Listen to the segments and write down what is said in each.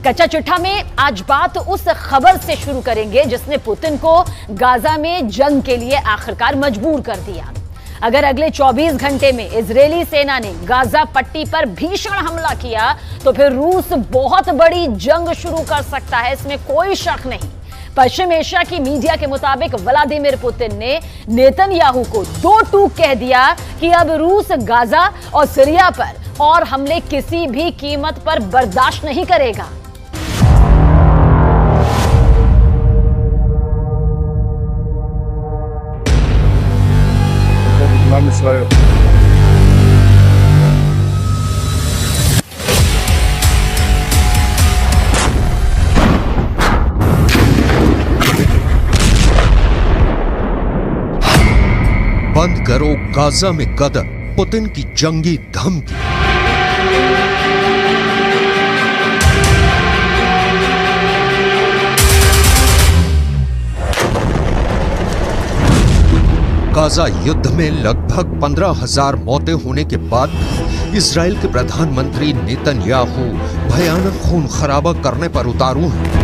कच्चा चिट्ठा में आज बात उस खबर से शुरू करेंगे जिसने पुतिन को गाजा में जंग के लिए आखिरकार मजबूर कर दिया। अगर अगले 24 घंटे में इजरायली सेना ने गाजा पट्टी पर भीषण हमला किया तो फिर रूस बहुत बड़ी जंग शुरू कर सकता है, इसमें कोई शक नहीं। पश्चिम एशिया की मीडिया के मुताबिक व्लादिमीर पुतिन ने नेतन्याहू को दो टूक कह दिया कि अब रूस गाजा और सीरिया पर और हमले किसी भी कीमत पर बर्दाश्त नहीं करेगा। बंद करो गाजा में कदम, पुतिन की जंगी धमकी। गाजा युद्ध में लगभग 15,000 मौतें होने के बाद इजराइल के प्रधानमंत्री नेतन्याहू भयानक खून खराबा करने पर उतारू हैं।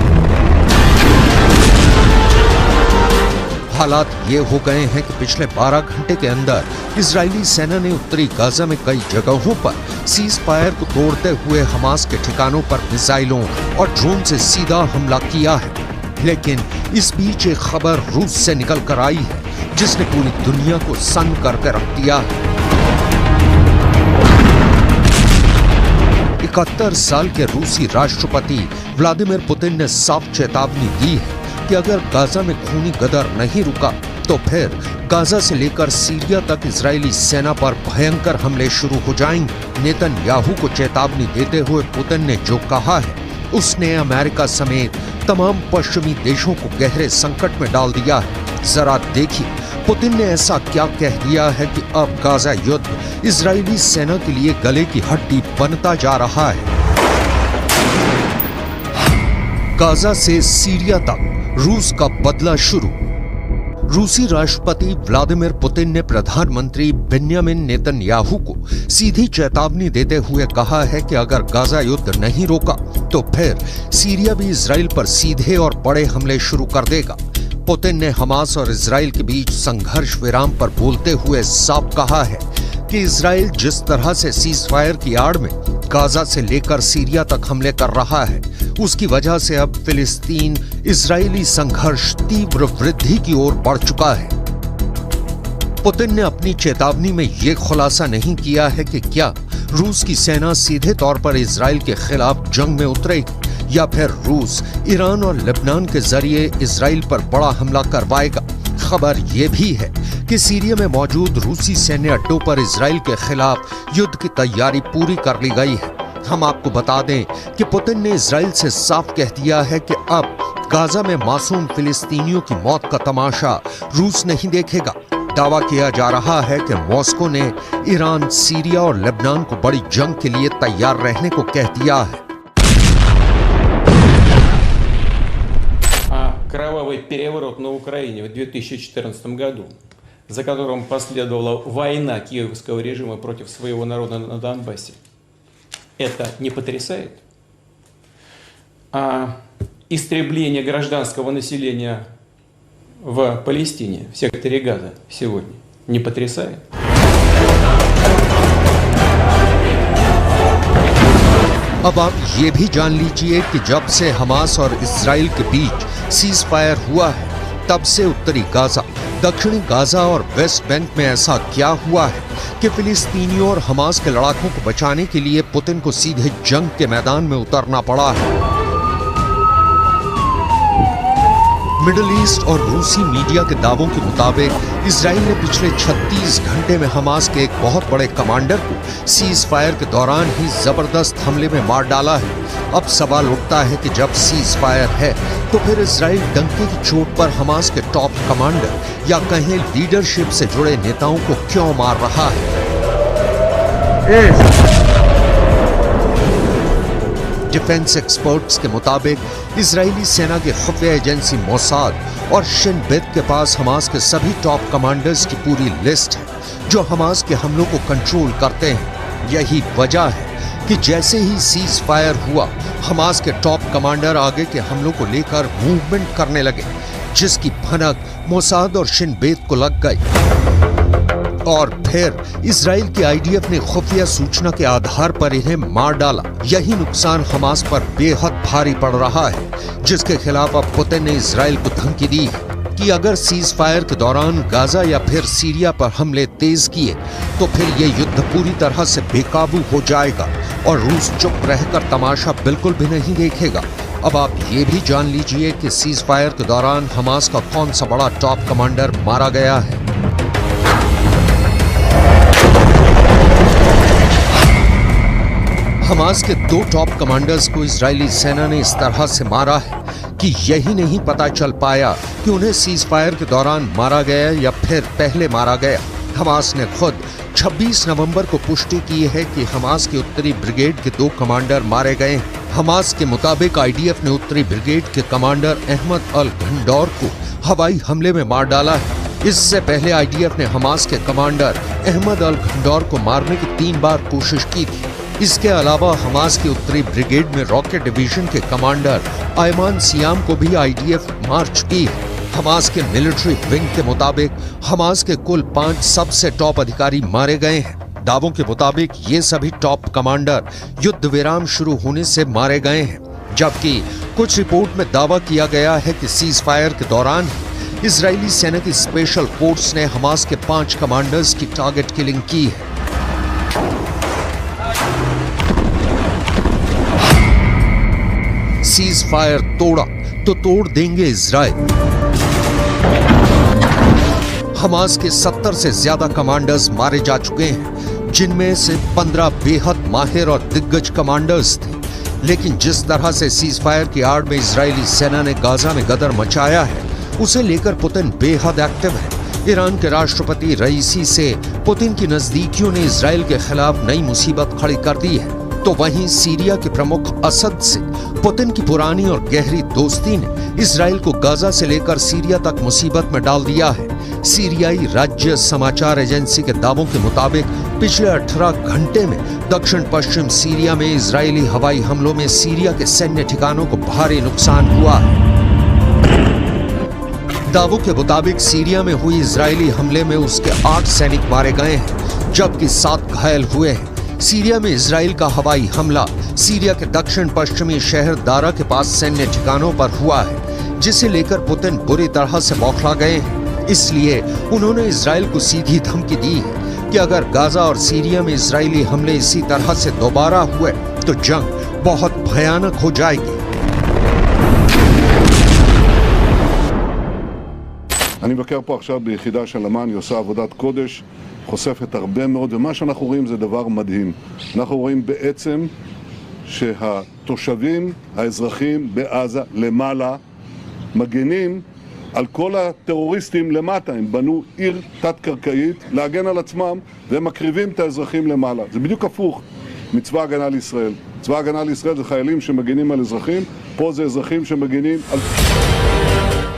हालात ये हो गए हैं कि पिछले 12 घंटे के अंदर इजरायली सेना ने उत्तरी गाजा में कई जगहों पर सीज फायर को तोड़ते हुए हमास के ठिकानों पर मिसाइलों और ड्रोन से सीधा हमला किया है। लेकिन इस बीच एक खबर रूस से निकल कर आई है जिसने पूरी दुनिया को सन्न करके रख दिया है। 71 साल के रूसी राष्ट्रपति व्लादिमीर पुतिन ने साफ चेतावनी दी है कि अगर गाजा में खूनी गदर नहीं रुका तो फिर गाजा से लेकर सीरिया तक इजरायली सेना पर भयंकर हमले शुरू हो जाएंगे। नेतन्याहू को चेतावनी देते हुए पुतिन ने जो कहा है उसने अमेरिका समेत तमाम पश्चिमी देशों को गहरे संकट में डाल दिया है। जरा देखिए पुतिन ने ऐसा क्या कह दिया है कि अब गाजा युद्ध इजरायली सेना के लिए गले की हड्डी बनता जा रहा है। गाजा से सीरिया तक रूस का बदला शुरू। रूसी राष्ट्रपति व्लादिमीर पुतिन ने प्रधानमंत्री बेन्यामिन नेतन्याहू को सीधी चेतावनी देते हुए कहा है कि अगर गाजा युद्ध नहीं रोका तो फिर सीरिया भी इजराइल पर सीधे और बड़े हमले शुरू कर देगा। पुतिन ने हमास और इजराइल के बीच संघर्ष विराम पर बोलते हुए साफ कहा है कि इजराइल जिस तरह से सीज फायर की आड़ में गाजा से लेकर सीरिया तक हमले कर रहा है उसकी वजह से अब फिलिस्तीन इजरायली संघर्ष तीव्र वृद्धि की ओर बढ़ चुका है। पुतिन ने अपनी चेतावनी में यह खुलासा नहीं किया है कि क्या रूस की सेना सीधे तौर पर इजराइल के खिलाफ जंग में उतरेगी या फिर रूस ईरान और लेबनान के जरिए इजराइल पर बड़ा हमला करवाएगा। खबर यह भी है कि सीरिया में मौजूद रूसी सैन्य अड्डों पर इजराइल के खिलाफ युद्ध की तैयारी पूरी कर ली गई है। हम आपको बता दें कि पुतिन ने इजराइल से साफ कह दिया है कि अब गाजा में मासूम फिलिस्तीनियों की मौत का तमाशा रूस नहीं देखेगा। दावा किया जा रहा है कि मॉस्को ने ईरान, सीरिया और लेबनान को बड़ी जंग के लिए तैयार रहने को कह दिया है। Кровавый переворот на Украине в 2014 году, за которым последовала война киевского режима против своего народа на Донбассе. Это не потрясает? А истребление гражданского населения в Палестине, в секторе Газа сегодня, не потрясает? अब आप ये भी जान लीजिए कि जब से हमास और इजराइल के बीच सीज फायर हुआ है तब से उत्तरी गाजा, दक्षिणी गाजा और वेस्ट बैंक में ऐसा क्या हुआ है कि फिलिस्तीनियों और हमास के लड़ाकों को बचाने के लिए पुतिन को सीधे जंग के मैदान में उतरना पड़ा है। मिडिल ईस्ट और रूसी मीडिया के दावों के मुताबिक इजराइल ने पिछले 36 घंटे में हमास के एक बहुत बड़े कमांडर को सीज फायर के दौरान ही जबरदस्त हमले में मार डाला है। अब सवाल उठता है कि जब सीज फायर है तो फिर इजराइल डंके की चोट पर हमास के टॉप कमांडर या कहें लीडरशिप से जुड़े नेताओं को क्यों मार रहा है। डिफेंस एक्सपर्ट्स के मुताबिक इजरायली सेना की खुफिया एजेंसी मोसाद और शिन बेत के पास हमास के सभी टॉप कमांडर्स की पूरी लिस्ट है जो हमास के हमलों को कंट्रोल करते हैं। यही वजह है कि जैसे ही सीज फायर हुआ, हमास के टॉप कमांडर आगे के हमलों को लेकर मूवमेंट करने लगे, जिसकी भनक मोसाद और शिन बेत को लग गई। और फिर इजराइल की आईडीएफ ने खुफिया सूचना के आधार पर इन्हें मार डाला। यही नुकसान हमास पर बेहद भारी पड़ रहा है, जिसके खिलाफ अब पुतिन ने इजराइल को धमकी दी है कि अगर सीज फायर के दौरान गाजा या फिर सीरिया पर हमले तेज किए तो फिर ये युद्ध पूरी तरह से बेकाबू हो जाएगा और रूस चुप रहकर तमाशा बिल्कुल भी नहीं देखेगा। अब आप ये भी जान लीजिए कि सीज फायर के दौरान हमास का कौन सा बड़ा टॉप कमांडर मारा गया है। हमास के 2 टॉप कमांडर्स को इजरायली सेना ने इस तरह से मारा है कि यही नहीं पता चल पाया कि उन्हें सीज फायर के दौरान मारा गया या फिर पहले मारा गया। हमास ने खुद 26 नवंबर को पुष्टि की है कि हमास के उत्तरी ब्रिगेड के 2 कमांडर मारे गए हैं। हमास के मुताबिक आईडीएफ ने उत्तरी ब्रिगेड के कमांडर अहमद अल घंडौर को हवाई हमले में मार डाला है। इससे पहले आईडीएफ ने हमास के कमांडर अहमद अल घंडौर को मारने की 3 बार कोशिश की थी। इसके अलावा हमास की उत्तरी ब्रिगेड में रॉकेट डिवीजन के कमांडर आयमान सियाम को भी आईडीएफ मार चुकी है। हमास के मिलिट्री विंग के मुताबिक हमास के कुल 5 सबसे टॉप अधिकारी मारे गए हैं। दावों के मुताबिक ये सभी टॉप कमांडर युद्ध विराम शुरू होने से मारे गए हैं, जबकि कुछ रिपोर्ट में दावा किया गया है कि सीज फायर के दौरान इजरायली सेना की स्पेशल फोर्स ने हमास के 5 कमांडर्स की टारगेट किलिंग की है। सीज फायर तोड़ा तो तोड़ देंगे इजराइल। हमास के 70 से ज्यादा कमांडर्स मारे जा चुके हैं, जिनमें से 15 बेहद माहिर और दिग्गज कमांडर्स थे। लेकिन जिस तरह से सीज फायर की आड़ में इजरायली सेना ने गाजा में गदर मचाया है, उसे लेकर पुतिन बेहद एक्टिव है। ईरान के राष्ट्रपति रईसी से पुतिन की नजदीकियों ने इजराइल के खिलाफ नई मुसीबत खड़ी कर दी है, तो वहीं सीरिया के प्रमुख असद से पुतिन की पुरानी और गहरी दोस्ती ने इजराइल को गाजा से लेकर सीरिया तक मुसीबत में डाल दिया है। सीरियाई राज्य समाचार एजेंसी के दावों के मुताबिक पिछले 18 घंटे में दक्षिण पश्चिम सीरिया में इजरायली हवाई हमलों में सीरिया के सैन्य ठिकानों को भारी नुकसान हुआ है। दावों के मुताबिक सीरिया में हुई इजरायली हमले में उसके 8 सैनिक मारे गए हैं, जबकि 7 घायल हुए हैं। सीरिया में इजराइल का हवाई हमला सीरिया के दक्षिण पश्चिमी शहर दारा के पास सैन्य ठिकानों पर हुआ है, जिसे लेकर पुतिन बुरी तरह से बौखला गए हैं। इसलिए उन्होंने इजराइल को सीधी धमकी दी है कि अगर गाजा और सीरिया में इजरायली हमले इसी तरह से दोबारा हुए तो जंग बहुत भयानक हो जाएगी। אני מבקר פה עכשיו ביחידה של אמ"ן, היא עושה עבודת קודש, חושפת הרבה מאוד, ומה שאנחנו רואים זה דבר מדהים. אנחנו רואים בעצם שהתושבים, האזרחים בעזה למעלה, מגנים על כל הטרוריסטים למטה. הם בנו עיר תת-קרקעית להגן על עצמם, והם מקריבים את האזרחים למעלה. זה בדיוק הפוך מצבא הגנה לישראל. צבא הגנה לישראל זה חיילים שמגנים על אזרחים, פה זה אזרחים שמגנים על...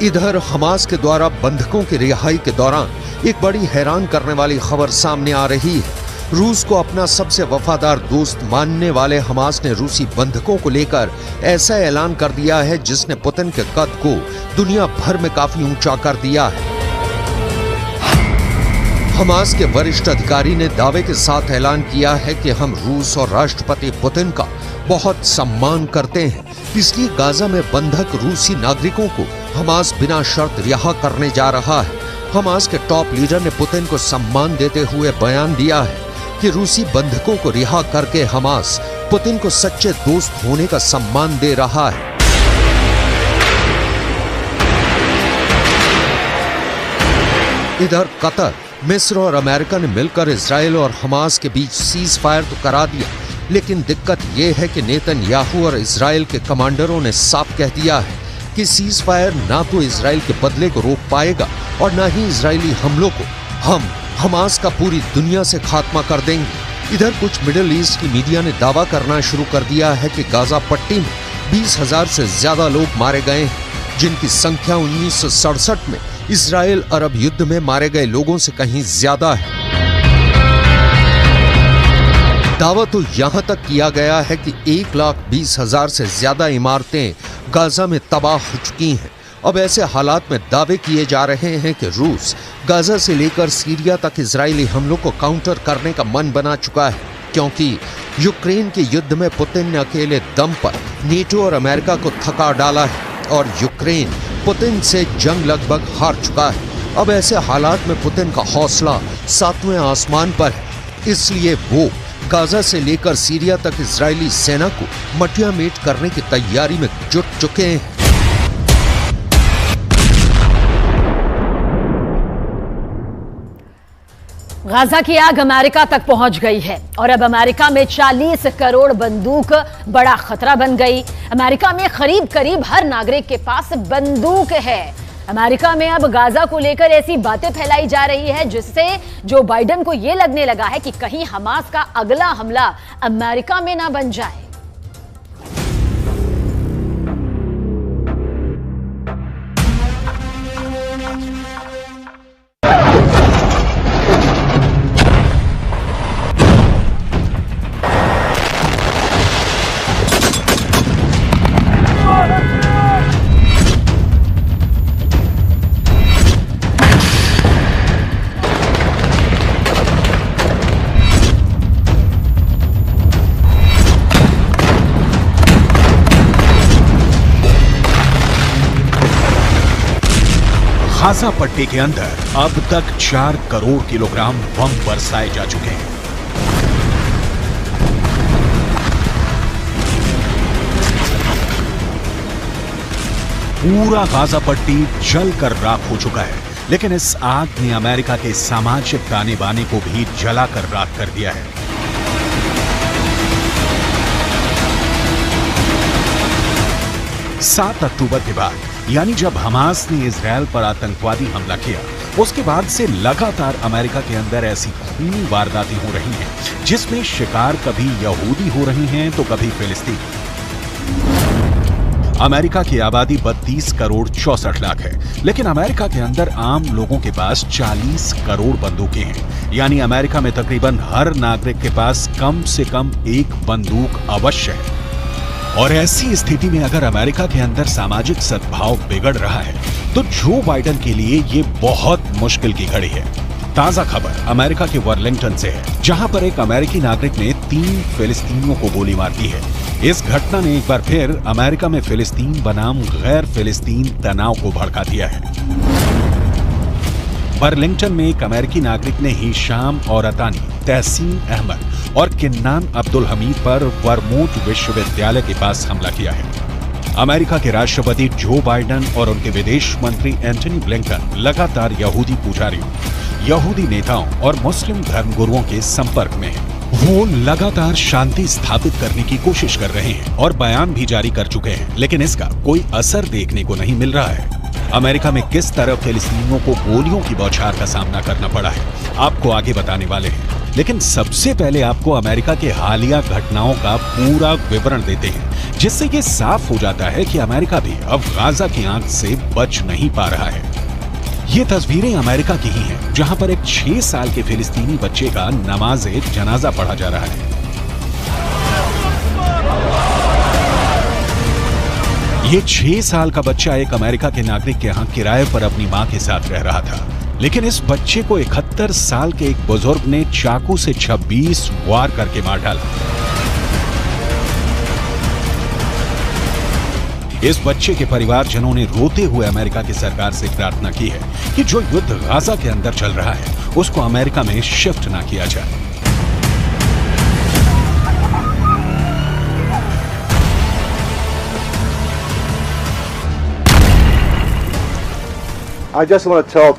इधर हमास के द्वारा बंधकों की रिहाई के दौरान एक बड़ी हैरान करने वाली खबर सामने आ रही है। रूस को अपना सबसे वफादार दोस्त मानने वाले हमास ने रूसी बंधकों को लेकर ऐसा ऐलान कर दिया है जिसने पुतिन के कद को दुनिया भर में काफी ऊंचा कर दिया है। हमास के वरिष्ठ अधिकारी ने दावे के साथ ऐलान किया है कि हम रूस और राष्ट्रपति पुतिन का बहुत सम्मान करते हैं, इसलिए गाजा में बंधक रूसी नागरिकों को हमास बिना शर्त रिहा करने जा रहा है। हमास के टॉप लीडर ने पुतिन को सम्मान देते हुए बयान दिया है कि रूसी बंधकों को रिहा करके हमास पुतिन को सच्चे दोस्त होने का सम्मान दे रहा है। इधर कतर, मिस्र और अमेरिका ने मिलकर इजराइल और हमास के बीच सीज फायर तो करा दिया, लेकिन दिक्कत यह है कि नेतन्याहू और इजराइल के कमांडरों ने साफ कह दिया है कि सीज फायर ना तो इजराइल के बदले को रोक पाएगा और ना ही इजरायली हमलों को। हम हमास का पूरी दुनिया से खात्मा कर देंगे। इधर कुछ मिडिल ईस्ट की मीडिया ने दावा करना शुरू कर दिया है कि गाजा पट्टी में 20,000 से ज्यादा लोग मारे गए हैं, जिनकी संख्या 1967 में इजराइल अरब युद्ध में मारे गए लोगों से कहीं ज्यादा है। दावा तो यहां तक किया गया है कि 1,20,000 से ज्यादा इमारतें गाजा में तबाह हो चुकी हैं। अब ऐसे हालात में दावे किए जा रहे हैं कि रूस गाजा से लेकर सीरिया तक इजरायली हमलों को काउंटर करने का मन बना चुका है, क्योंकि यूक्रेन के युद्ध में पुतिन ने अकेले दम पर नेटो और अमेरिका को थका डाला है और यूक्रेन पुतिन से जंग लगभग हार चुका है। अब ऐसे हालात में पुतिन का हौसला 7वें आसमान पर है, इसलिए वो गाजा से लेकर सीरिया तक इजरायली सेना को मटियामेट करने की तैयारी में जुट चुके हैं। गाजा की आग अमेरिका तक पहुंच गई है और अब अमेरिका में 40 करोड़ बंदूक बड़ा खतरा बन गई। अमेरिका में करीब करीब हर नागरिक के पास बंदूक है। अमेरिका में अब गाजा को लेकर ऐसी बातें फैलाई जा रही है जिससे जो बाइडेन को यह लगने लगा है कि कहीं हमास का अगला हमला अमेरिका में ना बन जाए। गाजा पट्टी के अंदर अब तक 4 करोड़ किलोग्राम बम बरसाए जा चुके हैं। पूरा गाजा पट्टी जलकर राख हो चुका है, लेकिन इस आग ने अमेरिका के सामाजिक ताने बाने को भी जलाकर राख कर दिया है। सात अक्टूबर के बाद, यानी जब हमास ने इजरायल पर आतंकवादी हमला किया, उसके बाद से लगातार अमेरिका के अंदर ऐसी खूनी वारदातें हो रही हैं जिसमें शिकार कभी यहूदी हो रही हैं तो कभी फिलिस्तीन। अमेरिका की आबादी 32 करोड़ 64 लाख है, लेकिन अमेरिका के अंदर आम लोगों के पास 40 करोड़ बंदूकें हैं। यानी अमेरिका में तकरीबन हर नागरिक के पास कम से कम एक बंदूक अवश्य है। और ऐसी स्थिति में अगर अमेरिका के अंदर सामाजिक सद्भाव बिगड़ रहा है तो जो बाइडेन के लिए ये बहुत मुश्किल की घड़ी है। ताजा खबर अमेरिका के वर्लिंगटन से है, जहां पर एक अमेरिकी नागरिक ने 3 फिलिस्तीनियों को गोली मार दी है। इस घटना ने एक बार फिर अमेरिका में फिलिस्तीन बनाम गैर फिलिस्तीन तनाव को भड़का दिया है। वर्लिंगटन में एक अमेरिकी नागरिक ने हिशाम और अतानी, तहसीन अहमद और किन्नान अब्दुल हमीद पर वर्मोंट विश्वविद्यालय के पास हमला किया है। अमेरिका के राष्ट्रपति जो बाइडेन और उनके विदेश मंत्री एंटनी ब्लिंकन लगातार यहूदी पुजारियों, यहूदी नेताओं और मुस्लिम धर्मगुरुओं के संपर्क में हैं। वो लगातार शांति स्थापित करने की कोशिश कर रहे हैं और बयान भी जारी कर चुके हैं, लेकिन इसका कोई असर देखने को नहीं मिल रहा है। अमेरिका में किस तरह फिलिस्तीनियों को गोलियों की बौछार का सामना करना पड़ा है, आपको आगे बताने वाले हैं। लेकिन सबसे पहले आपको अमेरिका के हालिया घटनाओं का पूरा विवरण देते हैं, जिससे ये साफ हो जाता है कि अमेरिका भी अब गाजा की आग से बच नहीं पा रहा है। ये तस्वीरें अमेरिका की ही हैं, जहां पर एक 6 साल के फिलिस्तीनी बच्चे का नमाज़े जनाजा पढ़ा जा रहा है। ये 6 साल का बच्चा एक अमेरिका के नागरिक के यहाँ किराए पर अपनी मां के साथ रह रहा था, लेकिन इस बच्चे को 71 साल के एक बुजुर्ग ने चाकू से 26 वार करके मार डाला। इस बच्चे के परिवारजनों ने रोते हुए अमेरिका की सरकार से प्रार्थना की है कि जो युद्ध गाजा के अंदर चल रहा है उसको अमेरिका में शिफ्ट ना किया जाए। I just want to tell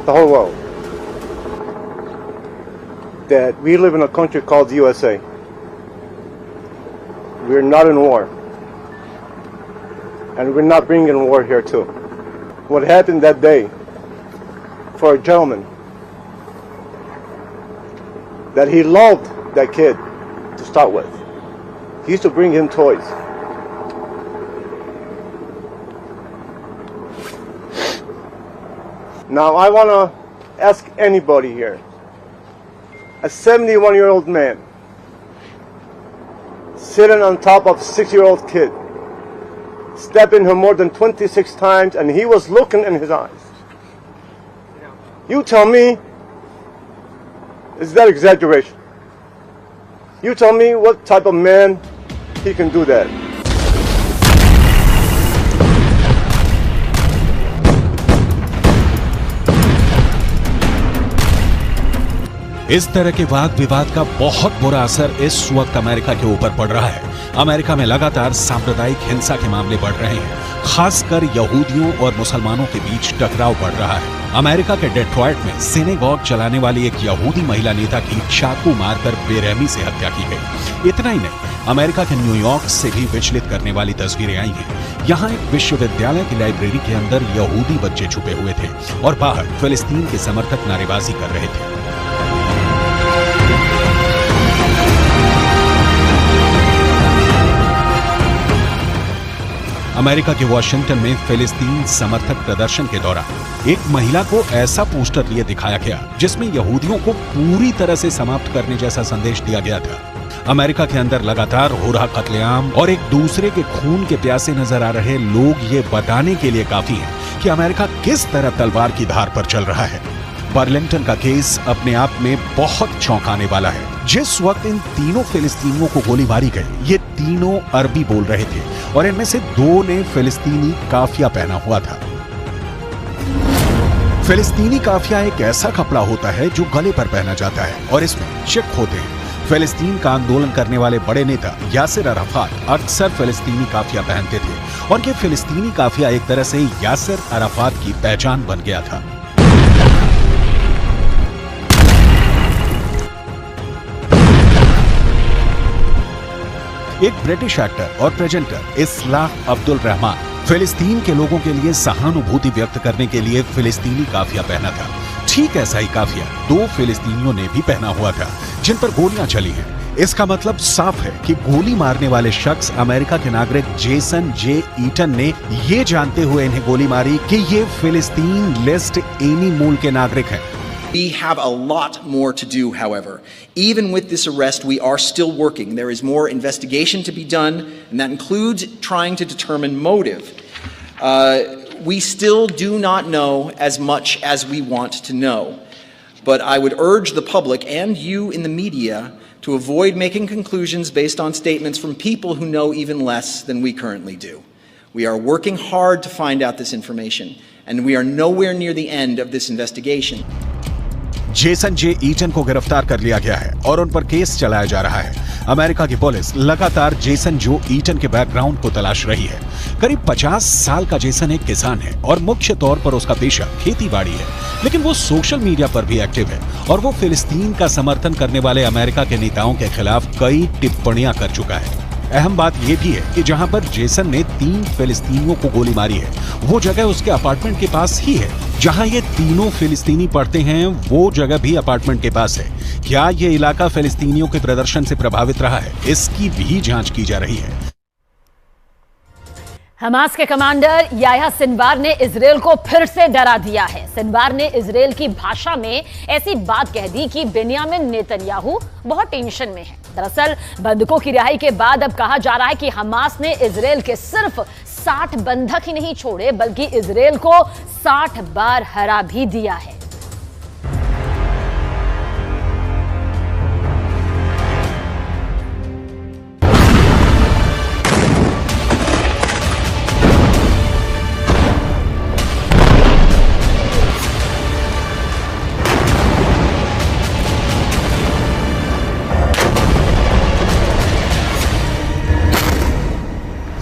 the whole world that we live in a country called the USA. We're not in war. And we're not bringing war here too. What happened that day for a gentleman that he loved that kid to start with. He used to bring him toys. Now I want to ask anybody here, a 71-year-old man sitting on top of a 6-year-old kid, stabbing her more than 26 times, and he was looking in his eyes. You tell me, is that exaggeration? You tell me what type of man he can do that. इस तरह के वाद विवाद का बहुत बुरा असर इस वक्त अमेरिका के ऊपर पड़ रहा है। अमेरिका में लगातार सांप्रदायिक हिंसा के मामले बढ़ रहे हैं, खासकर यहूदियों और मुसलमानों के बीच टकराव बढ़ रहा है। अमेरिका के डेट्रॉयट में सिनेगॉग चलाने वाली एक यहूदी महिला नेता की चाकू मारकर बेरहमी से हत्या की गई। इतना ही नहीं, अमेरिका के न्यूयॉर्क से भी विचलित करने वाली तस्वीरें आई हैं। यहाँ एक विश्वविद्यालय की लाइब्रेरी के अंदर यहूदी बच्चे छुपे हुए थे और बाहर फिलिस्तीन के समर्थक नारेबाजी कर रहे थे। अमेरिका के वॉशिंगटन में फिलिस्तीन समर्थक प्रदर्शन के दौरान एक महिला को ऐसा पोस्टर लिए दिखाया गया जिसमें यहूदियों को पूरी तरह से समाप्त करने जैसा संदेश दिया गया था। अमेरिका के अंदर लगातार हो रहा कत्लेआम और एक दूसरे के खून के प्यासे नजर आ रहे लोग ये बताने के लिए काफी हैं कि अमेरिका किस तरह तलवार की धार पर चल रहा है। बर्लिंगटन का केस अपने आप में बहुत चौंकाने वाला है। जिस वक्त इन तीनों फिलिस्तीनियों को गोली मारी गई, ये तीनों अरबी बोल रहे थे और इनमें से 2 ने फिलिस्तीनी काफिया पहना हुआ था। फिलिस्तीनी काफिया एक ऐसा कपड़ा होता है जो गले पर पहना जाता है और इसमें चिक होते हैं। फिलिस्तीन का आंदोलन करने वाले बड़े नेता यासिर अराफात अक्सर फिलिस्तीनी काफिया पहनते थे और ये फिलिस्तीनी काफिया एक तरह से यासिर अराफात की पहचान बन गया था। एक ब्रिटिश एक्टर और प्रेजेंटर इस्लाह अब्दुल रहमान फिलिस्तीन के लोगों के लिए सहानुभूति व्यक्त करने के लिए फिलिस्तीनी काफिया पहना था। ठीक ऐसा ही काफिया 2 फिलिस्तीनियों ने भी पहना हुआ था जिन पर गोलियां चली हैं। इसका मतलब साफ है कि गोली मारने वाले शख्स अमेरिका के नागरिक जेसन जे ईटन ने ये जानते हुए इन्हें गोली मारी कि ये फिलिस्तीन लिस्ट एनी मूल के नागरिक हैं। We have a lot more to do, however. Even with this arrest, we are still working. There is more investigation to be done, and that includes trying to determine motive. We still do not know as much as we want to know. But I would urge the public and you in the media to avoid making conclusions based on statements from people who know even less than we currently do. We are working hard to find out this information, and we are nowhere near the end of this investigation. Jason J Eaton को गिरफ्तार कर लिया गया है और उन पर case चलाया जा रहा है। अमेरिका की पुलिस लगातार जेसन जो ईटन के बैकग्राउंड को तलाश रही है। करीब 50 साल का जेसन एक किसान है और मुख्य तौर पर उसका पेशा खेती-बाड़ी है, लेकिन वो सोशल मीडिया पर भी एक्टिव है और वो फिलिस्तीन का समर्थन करने वाले अमेरिका के नेताओं के खिलाफ कई टिप्पणियां कर चुका है। अहम बात यह भी है कि जहां पर जेसन ने 3 फिलिस्तीनियों को गोली मारी है, वो जगह उसके अपार्टमेंट के पास ही है। जहां ये तीनों फिलिस्तीनी पढ़ते हैं, वो जगह भी अपार्टमेंट के पास है। क्या ये इलाका फिलिस्तीनियों के प्रदर्शन से प्रभावित रहा है, इसकी भी जांच की जा रही है। हमास के कमांडर याह्या सिनवार ने इजरायल को फिर से डरा दिया है। सिनवार ने इजरायल की भाषा में ऐसी बात कह दी कि बेन्यामिन नेतन्याहू बहुत टेंशन में है। दरअसल बंधकों की रिहाई के बाद अब कहा जा रहा है कि हमास ने इजरायल के सिर्फ 60 बंधक ही नहीं छोड़े, बल्कि इजरायल को 60 बार हरा भी दिया है।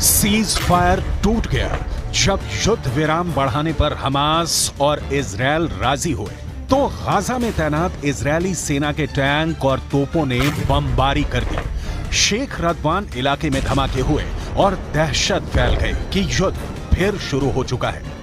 सीज फायर टूट गया जब युद्ध विराम बढ़ाने पर हमास और इजरायल राजी हुए तो गाजा में तैनात इजरायली सेना के टैंक और तोपों ने बमबारी कर दी। शेख रदवान इलाके में धमाके हुए और दहशत फैल गई कि युद्ध फिर शुरू हो चुका है।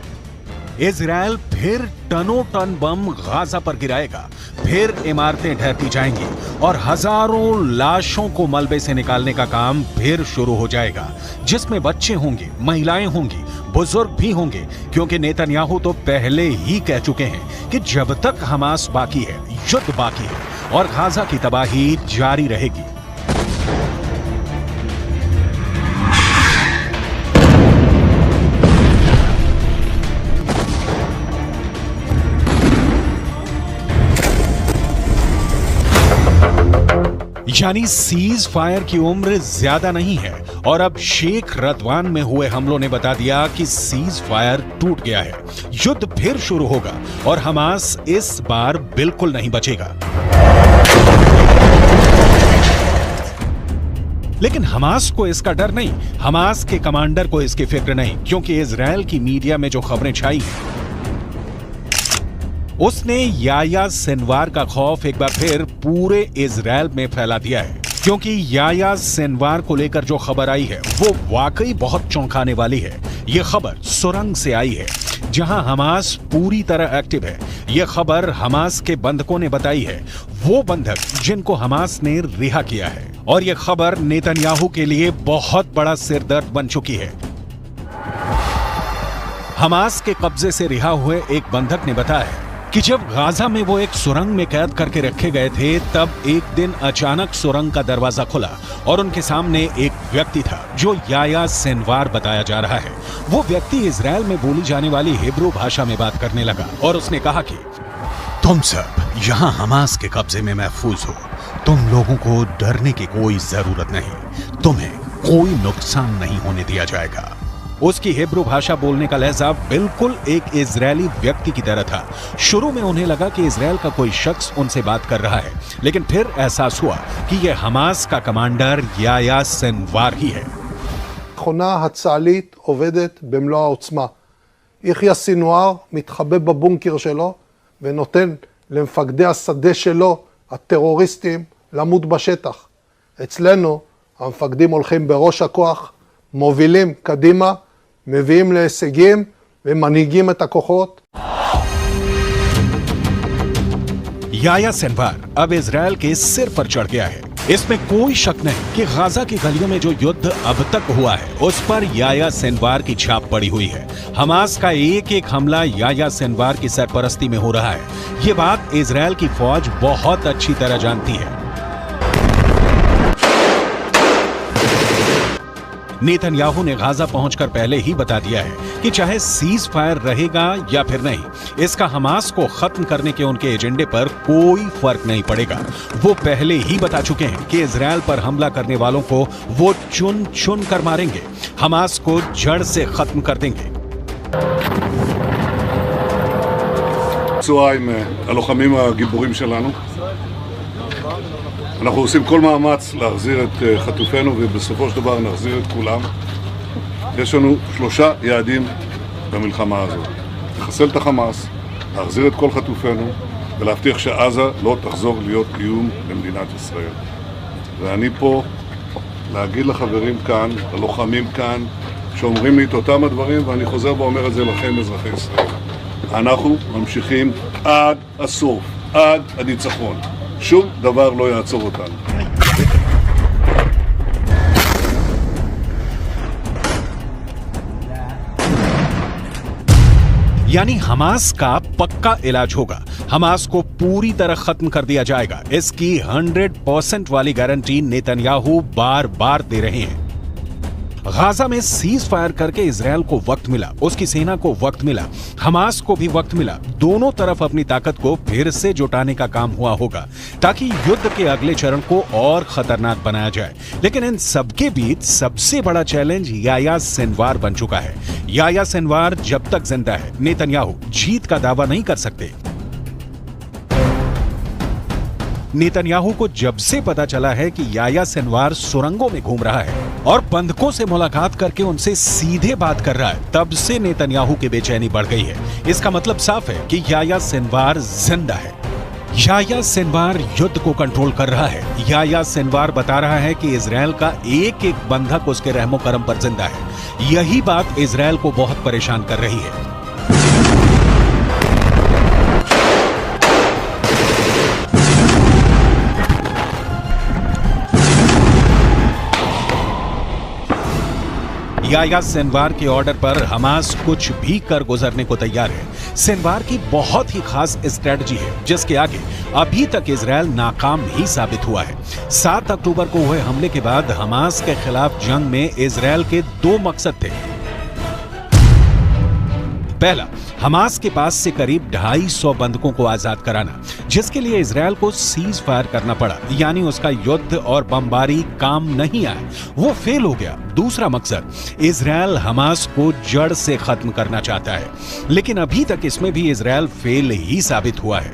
इजरायल फिर टनों टन बम गाजा पर गिराएगा, फिर इमारतें ढहती जाएंगी और हजारों लाशों को मलबे से निकालने का काम फिर शुरू हो जाएगा, जिसमें बच्चे होंगे, महिलाएं होंगी, बुजुर्ग भी होंगे, क्योंकि नेतन्याहू तो पहले ही कह चुके हैं कि जब तक हमास बाकी है, युद्ध बाकी है और गाजा की तबाही जारी रहेगी। यानी सीज फायर की उम्र ज्यादा नहीं है और अब शेख रदवान में हुए हमलों ने बता दिया कि सीज फायर टूट गया है। युद्ध फिर शुरू होगा और हमास इस बार बिल्कुल नहीं बचेगा। लेकिन हमास को इसका डर नहीं, हमास के कमांडर को इसकी फिक्र नहीं, क्योंकि इजराइल की मीडिया में जो खबरें छाई उसने याह्या सिनवार का खौफ एक बार फिर पूरे इजराइल में फैला दिया है। क्योंकि याह्या सिनवार को लेकर जो खबर आई है वो वाकई बहुत चौंकाने वाली है। ये खबर सुरंग से आई है जहां हमास पूरी तरह एक्टिव है। ये खबर हमास के बंधकों ने बताई है, वो बंधक जिनको हमास ने रिहा किया है। और ये खबर नेतन्याहू के लिए बहुत बड़ा सिरदर्द बन चुकी है। हमास के कब्जे से रिहा हुए एक बंधक ने बताया कि जब गाजा में वो एक सुरंग में कैद करके रखे गए थे तब एक दिन अचानक सुरंग का दरवाजा खुला और उनके सामने एक व्यक्ति था जो याह्या सिनवार बताया जा रहा है। वो व्यक्ति इजराइल में बोली जाने वाली हिब्रू भाषा में बात करने लगा और उसने कहा कि तुम सब यहाँ हमास के कब्जे में महफूज हो, तुम लोगों को डरने की कोई जरूरत नहीं, तुम्हें कोई नुकसान नहीं होने दिया जाएगा। उसकी हिब्रू भाषा बोलने का लहजा बिल्कुल एक इजरायली व्यक्ति की तरह था। शुरू में उन्हें लगा कि इजराइल का कोई शख्स उनसे बात कर रहा है, लेकिन फिर एहसास हुआ कि यह हमास का कमांडर याह्या सिनवार ही है। המכונה הצה"לית עובדת במלוא העוצמה. יחיא סינואר מתחבא בבונקר שלו ונותן למפקדי השדה שלו, הטרוריסטים, למות בשטח. אצלנו המפקדים הולכים בראש הכוח, מובילים קדימה, מביאים להישגים ומנהיגים את הכוחות. याह्या सिनवार अब इजराइल के सिर पर चढ़ गया है। इसमें कोई शक नहीं कि गाजा की गलियों में जो युद्ध अब तक हुआ है उस पर याह्या सिनवार की छाप पड़ी हुई है। हमास का एक एक हमला याह्या सिनवार की सरपरस्ती में हो रहा है। ये बात इजराइल की फौज बहुत अच्छी तरह जानती है। नेतन्याहू ने गाजा पहुंचकर पहले ही बता दिया है कि चाहे सीज फायर रहेगा या फिर नहीं, इसका हमास को खत्म करने के उनके एजेंडे पर कोई फर्क नहीं पड़ेगा। वो पहले ही बता चुके हैं कि इजराइल पर हमला करने वालों को वो चुन चुन कर मारेंगे, हमास को जड़ से खत्म कर देंगे। צהריים הלוחמים הגיבורים שלנו. אנחנו עושים כל מאמץ להחזיר את חטופינו ובסופו של דבר נחזיר את כולם. יש לנו 3 יעדים במלחמה הזאת. לחסל את החמאס, להחזיר את כל חטופינו ולהבטיח שעזה לא תחזור להיות קיום במדינת ישראל. ואני פה להגיד לחברים כאן, ללוחמים כאן, שאומרים לי את אותם הדברים, ואני חוזר ואומר את זה לכם אזרחי ישראל. אנחנו ממשיכים עד הסוף, עד הניצחון. שום דבר לא יעצור אותנו. यानी हमास का पक्का इलाज होगा, हमास को पूरी तरह खत्म कर दिया जाएगा। इसकी 100% वाली गारंटी नेतन्याहू बार बार दे रहे हैं। गाजा में सीज फायर करके इजराइल को वक्त मिला, उसकी सेना को वक्त मिला, हमास को भी वक्त मिला। दोनों तरफ अपनी ताकत को फिर से जुटाने का काम हुआ होगा ताकि युद्ध के अगले चरण को और खतरनाक बनाया जाए। लेकिन इन सबके बीच सबसे बड़ा चैलेंज याह्या सिनवार बन चुका है। याह्या सिनवार जब तक जिंदा है, नेतन्याहू जीत का दावा नहीं कर सकते। नेतन्याहू को जब से पता चला है कि याह्या सिनवार सुरंगों में घूम रहा है और बंधकों से मुलाकात करके उनसे सीधे बात कर रहा है, तब से नेतन्याहू की बेचैनी बढ़ गई है। इसका मतलब साफ है कि याह्या सिनवार जिंदा है। याह्या सिनवार युद्ध को कंट्रोल कर रहा है। याह्या सिनवार बता रहा है कि इजराइल का एक एक बंधक उसके रहमो करम पर जिंदा है। यही बात इजराइल को बहुत परेशान कर रही है। याह्या सिनवार के ऑर्डर पर हमास कुछ भी कर गुजरने को तैयार है। सिनवार की बहुत ही खास स्ट्रेटजी है जिसके आगे अभी तक इजरायल नाकाम ही साबित हुआ है। 7 अक्टूबर को हुए हमले के बाद हमास के खिलाफ जंग में इजरायल के 2 मकसद थे। पहला, हमास के पास से करीब 250 बंधकों को आजाद कराना, जिसके लिए इजरायल को सीज फायर करना पड़ा, यानी उसका युद्ध और बमबारी काम नहीं आया, वो फेल हो गया। दूसरा मकसद, इजरायल हमास को जड़ से खत्म करना चाहता है, लेकिन अभी तक इसमें भी इजरायल फेल ही साबित हुआ है।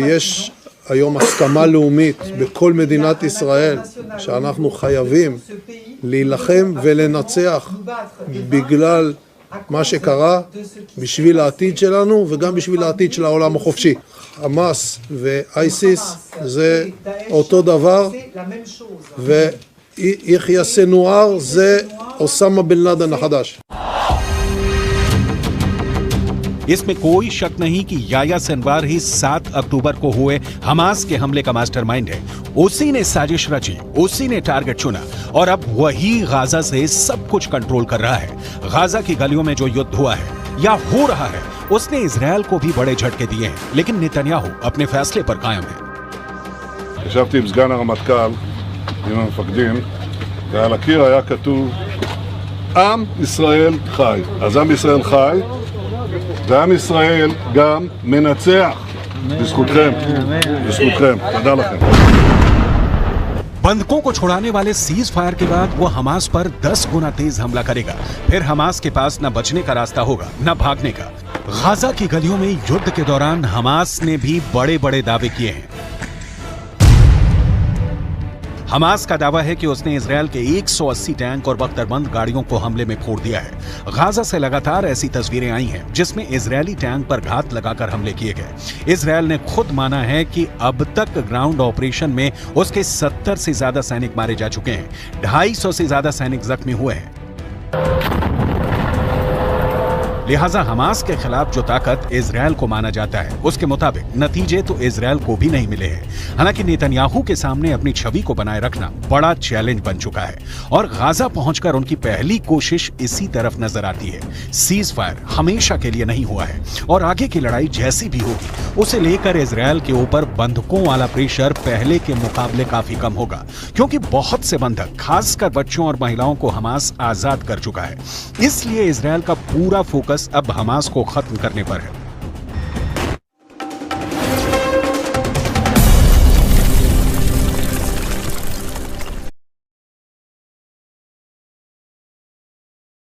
יש היום הסכמה לאומית בכל מדינת ישראל שאנחנו חייבים להילחם ולנצח בגלל מה שקרה, בשביל העתיד שלנו וגם בשביל העתיד של העולם החופשי. חמאס ואייסיס זה אותו דבר, ויחיא סנואר זה אוסמה בן לאדן החדש. इसमें कोई शक नहीं कि याह्या सिनवार ही 7 अक्टूबर को हुए हमास के हमले का मास्टरमाइंड है। उसी ने साजिश रची, उसी ने टारगेट चुना और अब वही गाजा से सब कुछ कंट्रोल कर रहा है। गाजा की गलियों में जो युद्ध हुआ है या हो रहा है, उसने इजरायल को भी बड़े झटके दिए हैं, लेकिन नेतन्याहू अपने फैसले पर कायम है। ישבתי עם סגן הרמטכ"ל, עם המפקדים, ועל הקיר היה כתוב עם ישראל חי. אז עם ישראל חי, ועם ישראל גם מנצח. בזכותכם, בזכותכם. תודה לכם. बंधकों को छुड़ाने वाले सीज फायर के बाद वो हमास पर 10 गुना तेज हमला करेगा। फिर हमास के पास न बचने का रास्ता होगा न भागने का। गाजा की गलियों में युद्ध के दौरान हमास ने भी बड़े बड़े दावे किए हैं। हमास का दावा है कि उसने इजरायल के 180 टैंक और बख्तरबंद गाड़ियों को हमले में फोड़ दिया है। गाजा से लगातार ऐसी तस्वीरें आई हैं जिसमें इजरायली टैंक पर घात लगाकर हमले किए गए। इजरायल ने खुद माना है कि अब तक ग्राउंड ऑपरेशन में उसके 70 से ज्यादा सैनिक मारे जा चुके हैं, 250 से ज्यादा सैनिक जख्मी हुए हैं। लिहाजा हमास के खिलाफ जो ताकत इजरायल को माना जाता है, उसके मुताबिक नतीजे तो इजरायल को भी नहीं मिले हैं। हालांकि नेतन्याहू के सामने अपनी छवि को बनाए रखना बड़ा चैलेंज बन चुका है और गाजा पहुंचकर उनकी पहली कोशिश इसी तरफ नजर आती है। सीज फायर हमेशा के लिए नहीं हुआ है और आगे की लड़ाई जैसी भी होगी, उसे लेकर इजरायल के ऊपर बंधकों वाला प्रेशर पहले के मुकाबले काफी कम होगा, क्योंकि बहुत से बंधक, खासकर बच्चों और महिलाओं को हमास आजाद कर चुका है। इसलिए इजरायल का पूरा फोकस अब हमास को खत्म करने पर है।